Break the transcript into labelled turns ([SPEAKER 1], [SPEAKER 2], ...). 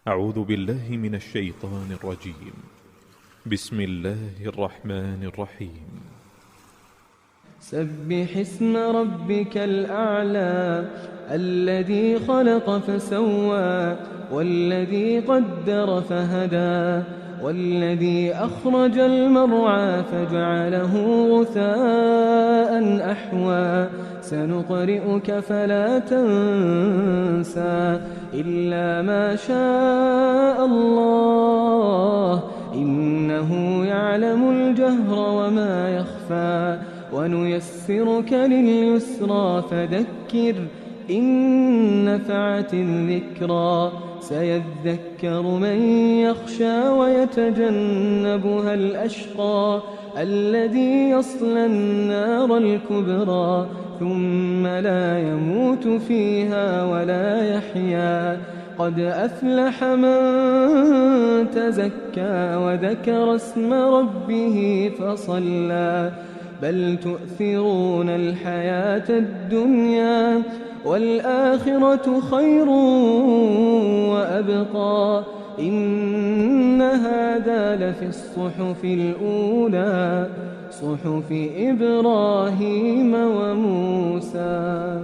[SPEAKER 1] أعوذ بالله من الشيطان الرجيم. بسم الله الرحمن الرحيم.
[SPEAKER 2] سبح اسم ربك الأعلى الذي خلق فسوى والذي قدر فهدى والذي أخرج المرعى فجعله غثاء أحوى سنقرئك فلا تنسى إلا ما شاء الله إنه يعلم الجهر وما يخفى ونيسرك لليسرى فذكر إن نفعت الذكرى سيذكر من يخشى ويتجنبها الأشقى الذي يصلى النار الكبرى ثم لا يموت فيها ولا يحيا قد أفلح من تزكى وذكر اسم ربه فصلى بل تؤثرون الحياة الدنيا والآخرة خير وأبقى إن هذا لفي الصحف الأولى صحف إبراهيم وموسى.